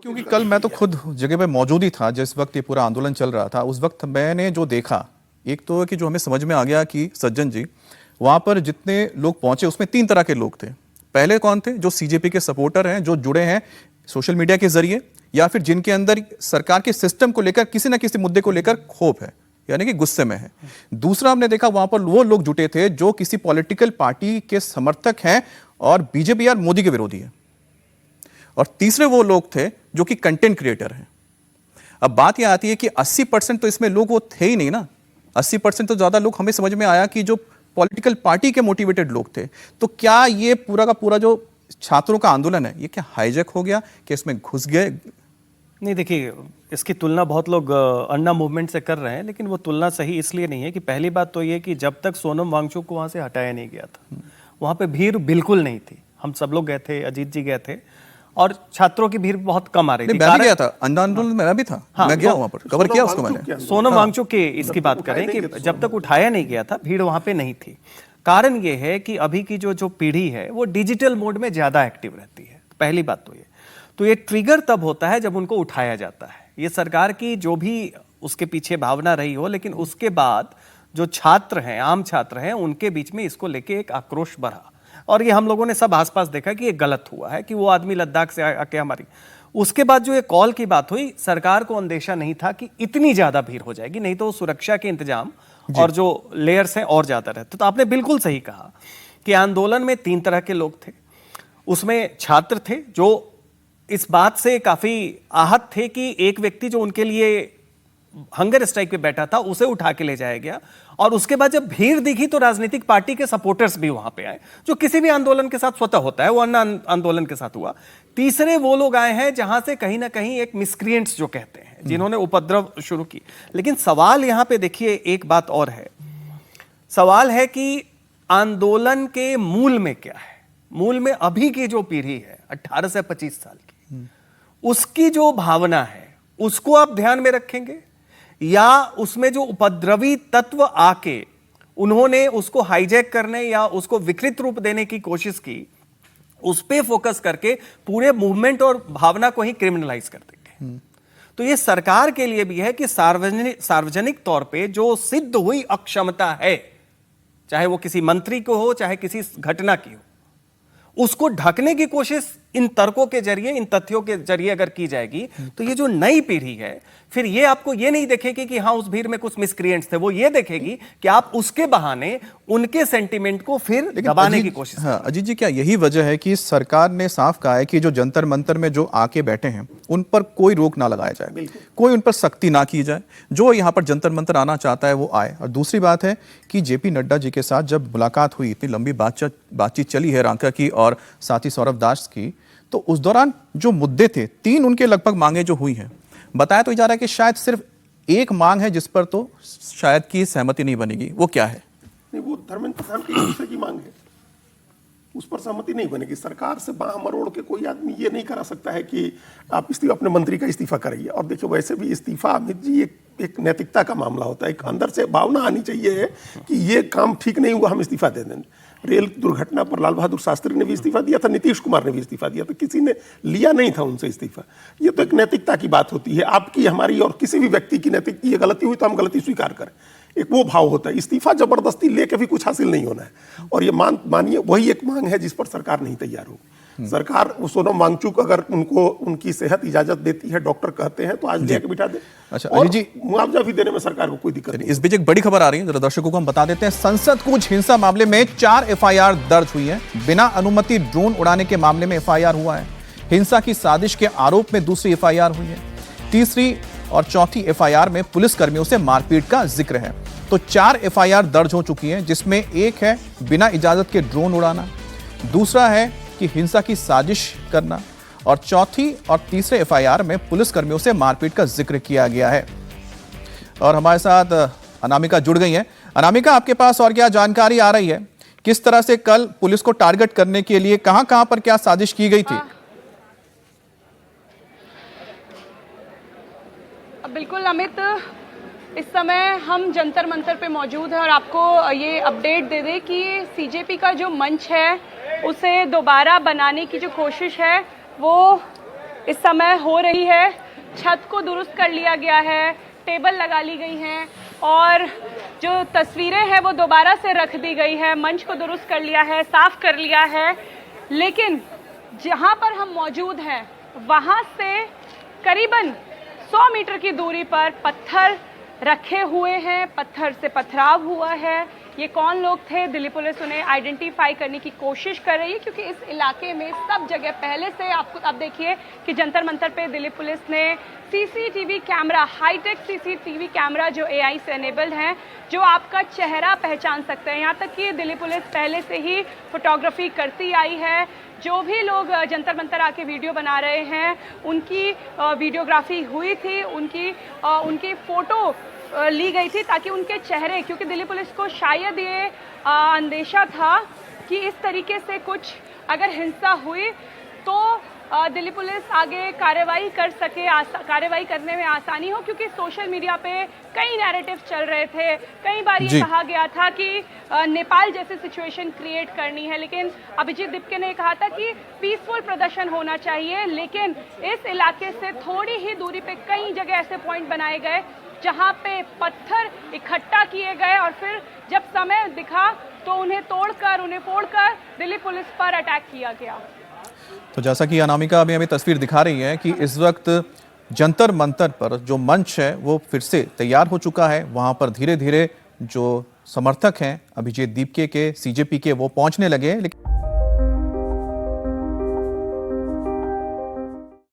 क्योंकि कल मैं तो खुद जगह पे मौजूद ही था जिस वक्त ये पूरा आंदोलन चल रहा था। उस वक्त मैंने जो देखा, एक तो कि जो हमें समझ में आ गया कि सज्जन जी वहां पर जितने लोग पहुंचे उसमें 3 तरह के लोग थे। पहले कौन थे? जो सीजेपी के सपोर्टर हैं, जो जुड़े हैं सोशल मीडिया के जरिए, या फिर जिनके अंदर सरकार के सिस्टम को लेकर किसी ना किसी मुद्दे को लेकर क्षोभ है, यानी कि गुस्से में है। दूसरा हमने देखा वहां पर वो लोग जुटे थे जो किसी पॉलिटिकल पार्टी के समर्थक हैं और बीजेपी या मोदी के विरोधी है। और तीसरे वो लोग थे जो कि कंटेंट क्रिएटर हैं। अब बात यह आती है कि 80% तो इसमें लोग वो थे ही नहीं ना। 80% तो ज्यादा लोग हमें समझ में आया कि जो पॉलिटिकल पार्टी के मोटिवेटेड लोग थे। तो क्या ये पूरा का पूरा जो छात्रों का आंदोलन है, ये क्या हाईजैक हो गया कि इसमें घुस गए? नहीं, देखिए, इसकी तुलना बहुत लोग अन्ना मूवमेंट से कर रहे हैं, लेकिन वो तुलना सही इसलिए नहीं है कि पहली बात तो ये कि जब तक सोनम वांगचुक को वहाँ से हटाया नहीं गया था, वहाँ पे भीड़ बिल्कुल नहीं थी। हम सब लोग गए थे, अजीत जी गए थे, और छात्रों की भीड़ बहुत कम आ रही थी। मैं भी गया था, अन्ना आंदोलन में मैं भी था। हाँ, मैं गया वहाँ पर, कवर किया उसको मैंने। सोनम वांगचुक की इसकी बात करें कि जब तक उठाया नहीं गया था, भीड़ वहाँ पे नहीं थी। कारण ये है कि अभी की जो पीढ़ी है वो डिजिटल मोड में ज्यादा एक्टिव रहती है। पहली बात तो ये ट्रिगर तब होता है जब उनको उठाया जाता है। ये सरकार की जो भी उसके पीछे भावना रही हो, लेकिन उसके बाद जो छात्र हैं, आम छात्र हैं, उनके बीच में इसको लेके एक आक्रोश बढ़ा, और ये हम लोगों ने सब आसपास देखा कि ये गलत हुआ है कि वो आदमी लद्दाख से आके हमारी। उसके बाद जो ये कॉल की बात हुई, सरकार को अंदेशा नहीं था कि इतनी ज्यादा भीड़ हो जाएगी, नहीं तो सुरक्षा के इंतजाम और जो लेयर्स हैं और ज्यादा रहते। तो आपने बिल्कुल सही कहा कि आंदोलन में 3 तरह के लोग थे। उसमें छात्र थे जो इस बात से काफी आहत थे कि एक व्यक्ति जो उनके लिए हंगर स्ट्राइक पे बैठा था उसे उठा के ले जाया गया, और उसके बाद जब भीड़ दिखी तो राजनीतिक पार्टी के सपोर्टर्स भी वहां पे आए, जो किसी भी आंदोलन के साथ स्वतः होता है, वो अन्ना आंदोलन के साथ हुआ। तीसरे वो लोग आए हैं जहां से कहीं ना कहीं एक मिसक्रिएंट्स जो कहते हैं, जिन्होंने उपद्रव शुरू की। लेकिन सवाल यहां पे देखिए, एक बात और है। सवाल है कि आंदोलन के मूल में क्या है। मूल में अभी की जो पीढ़ी है 18 से 25 साल की, उसकी जो भावना है उसको आप ध्यान में रखेंगे, या उसमें जो उपद्रवी तत्व आके उन्होंने उसको हाईजैक करने या उसको विकृत रूप देने की कोशिश की, उस पे फोकस करके पूरे मूवमेंट और भावना को ही क्रिमिनलाइज कर देंगे। तो ये सरकार के लिए भी है कि सार्वजनिक तौर पे जो सिद्ध हुई अक्षमता है, चाहे वो किसी मंत्री को हो, चाहे किसी घटना की हो, उसको ढकने की कोशिश इन तर्कों के जरिए, इन तथ्यों के जरिए अगर की जाएगी, तो ये जो नई पीढ़ी है, फिर ये आपको ये नहीं देखेगी कि हाँ उस भीड़ में कुछ मिसक्रिएंट्स थे। वो ये देखेगी कि आप उसके बहाने उनके सेंटीमेंट को फिर दबाने की कोशिश। हाँ अजीत जी, क्या यही वजह है कि सरकार ने साफ कहा है कि जो जंतर मंतर में जो आके बैठे हैं उन पर कोई रोक ना लगाया जाए, कोई उन पर सख्ती ना की जाए, जो यहाँ पर जंतर मंतर आना चाहता है वो आए। और दूसरी बात है कि जेपी नड्डा जी के साथ जब मुलाकात हुई, इतनी लंबी बातचीत चली है रांका की और साथ ही सौरभ दास की, तो उस दौरान जो मुद्दे थे 3 उनके लगभग मांगे जो हुई हैं, बताया तो जा रहा है कि शायद सिर्फ एक मांग है जिस पर तो शायद की सहमति नहीं बनेगी। वो क्या है? नहीं, वो धर्मेंद्र प्रधान की दूसरे की मांग है, उस पर सहमति नहीं बनेगी। सरकार से बांह मरोड़ के कोई आदमी ये नहीं करा सकता है कि आप अपने मंत्री का इस्तीफा कराइए। और देखिए, वैसे भी इस्तीफा अमित जी एक नैतिकता का मामला होता है। एक अंदर से भावना आनी चाहिए कि ये काम ठीक नहीं हुआ, हम इस्तीफा दे देंगे। रेल दुर्घटना पर लाल बहादुर शास्त्री ने भी इस्तीफा दिया था, नीतीश कुमार ने भी इस्तीफा दिया था, किसी ने लिया नहीं था उनसे इस्तीफा। ये तो एक नैतिकता की बात होती है, आपकी, हमारी और किसी भी व्यक्ति की नैतिक। ये गलती हुई तो हम गलती स्वीकार करें, एक वो भाव होता है। इस्तीफा जबरदस्ती लेके भी कुछ हासिल नहीं होना है। और ये मानिए वही एक मांग है जिस पर सरकार नहीं तैयार हो। सरकार सोनम वांगचुक अगर उनको उनकी सेहत इजाजत देती है, डॉक्टर कहते हैं, तो आज लेके बिठा दे। अच्छा और जी, मुआवजा भी देने में सरकार को कोई दिक्कत नहीं। इस बीच एक बड़ी खबर आ रही है, जरा दर्शकों को हम बता देते हैं। संसद कूच हिंसा मामले में 4 एफआईआर दर्ज हुई है। बिना अनुमति ड्रोन उड़ाने के मामले में एफआईआर हुआ है। हिंसा की साजिश के आरोप में दूसरी एफआईआर हुई है। तीसरी और चौथी एफआईआर में पुलिस कर्मियों से मारपीट का जिक्र है। तो 4 एफआईआर दर्ज हो चुकी हैं, जिसमें एक है बिना इजाजत के ड्रोन उड़ाना, दूसरा है कि हिंसा की साजिश करना, और चौथी और तीसरे एफआईआर में पुलिस कर्मियों से मारपीट का जिक्र किया गया है। और हमारे साथ अनामिका जुड़ गई हैं। अनामिका, आपके पास और क्या जानकारी आ रही है? किस तरह से कल पुलिस को टारगेट करने के लिए कहां-कहां पर क्या साजिश की गई थी? बिल्कुल अमित, इस समय हम जंतर मंतर पे मौजूद हैं और आपको ये अपडेट दे दें कि सीजेपी का जो मंच है उसे दोबारा बनाने की जो कोशिश है वो इस समय हो रही है। छत को दुरुस्त कर लिया गया है, टेबल लगा ली गई हैं और जो तस्वीरें हैं वो दोबारा से रख दी गई है, मंच को दुरुस्त कर लिया है, साफ कर लिया है। लेकिन जहां पर हम मौजूद हैं वहां से करीबन 100 मीटर की दूरी पर पत्थर रखे हुए हैं, पत्थर से पथराव हुआ है। ये कौन लोग थे, दिल्ली पुलिस उन्हें आइडेंटिफाई करने की कोशिश कर रही है, क्योंकि इस इलाके में सब जगह पहले से आपको अब देखिए कि जंतर मंतर पे दिल्ली पुलिस ने CCTV camera, hitech CCTV camera जो एआई से एनेबल्ड हैं, जो आपका चेहरा पहचान सकते हैं। यहाँ तक कि दिल्ली पुलिस पहले से ही फोटोग्राफी करती आई है। जो भी लोग जंतर मंतर आके वीडियो बना रहे हैं उनकी वीडियोग्राफी हुई थी, उनकी फोटो ली गई थी ताकि उनके चेहरे, क्योंकि दिल्ली पुलिस को शायद ये अंदेशा था कि इस तरीके से कुछ अगर हिंसा हुई तो दिल्ली पुलिस आगे कार्रवाई कर सके, कार्रवाई करने में आसानी हो, क्योंकि सोशल मीडिया पे कई नैरेटिव चल रहे थे। कई बार ये कहा गया था कि नेपाल जैसी सिचुएशन क्रिएट करनी है, लेकिन अभिजीत दीपके ने कहा था कि पीसफुल प्रदर्शन होना चाहिए। लेकिन इस इलाके से थोड़ी ही दूरी पे कई जगह ऐसे पॉइंट बनाए गए जहां पे पत्थर इकट्ठा किए गए और फिर जब समय दिखा तो उन्हें तोड़कर, उन्हें फोड़कर दिल्ली पुलिस पर अटैक किया गया। तो जैसा कि अनामिका अभी हमें तस्वीर दिखा रही है कि इस वक्त जंतर मंतर पर जो मंच है वो फिर से तैयार हो चुका है। वहां पर धीरे धीरे जो समर्थक हैं अभिजीत दीपके के, सीजेपी के, वो पहुंचने लगे हैं। लेकिन